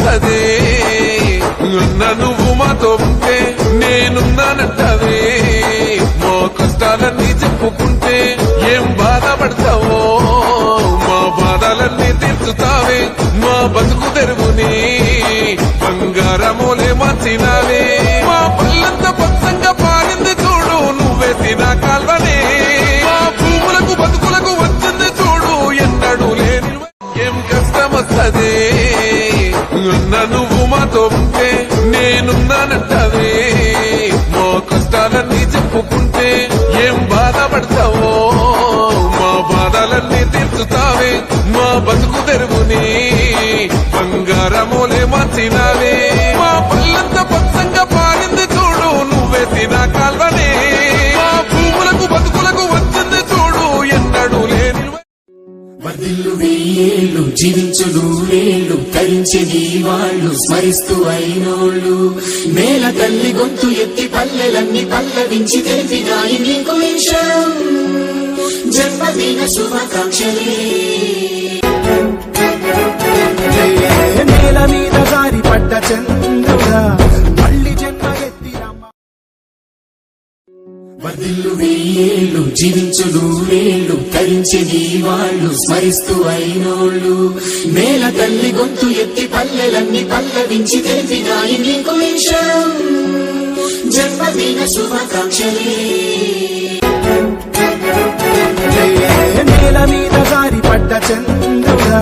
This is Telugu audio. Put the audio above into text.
కష్టమొస్తదే నువ్వు మాతో ఉంటే నేనున్నానంటవే మా కష్టాలన్నీ చెప్పుకుంటే ఏం బాధపడతావో మా బాధలన్నీ తీర్చుతావే మా బతుకు తెరువుని బంగారమోలే మార్చినావే మా పళ్ళంతా పచ్చంగా పారింది చూడు నువ్వే తినా కాల్వనే మా భూములకు బతుకులకు వచ్చింది చూడు ఎన్నడూ లేని ఏం కష్టమొస్తదే నువ్వు మాతో ఉంటే నేనున్నానంటవే మా కష్టాలన్నీ చెప్పుకుంటే ఏం బాధపడతావో మా బాధలన్నీ తీర్చుతావే మా బతుకు తెరువుని బంగారమోలే మార్చినావే మా పళ్ళంతా పచ్చంగా పారింది చూడు నువ్వే తినా కాల్వనే మా భూములకు బతుకులకు వచ్చింది చూడు ఎన్నడూ లేని వర్ధిల్లు వెయ్యేళ్ళు జీవించు నూరేళ్ళు తరించి నీ వాళ్ళు స్మరిస్తూ అయినోళ్ళు నేల తల్లి గొంతు ఎత్తి పల్లెలన్నీ పల్లవించి తెలిపినాయి నీకు విషయం జన్మదిన శుభాకాంక్షలే నేల మీద జారి పడ్డ చంద్రుడా మళ్ళీ జన్మ ఎత్తి రమ్మ. వర్ధిల్లు వెయ్యేళ్ళు జీవించు నూరేళ్ళు తరించి నీ వాళ్ళు స్మరిస్తూ అయినోళ్ళు నేల తల్లి గొంతు ఎత్తి పల్లెలన్నీ పల్లవించి తెలిపినాయి నీకు విషయం జన్మదిన శుభాకాంక్షలే నేల మీద జారి పడ్డ చంద్రుడా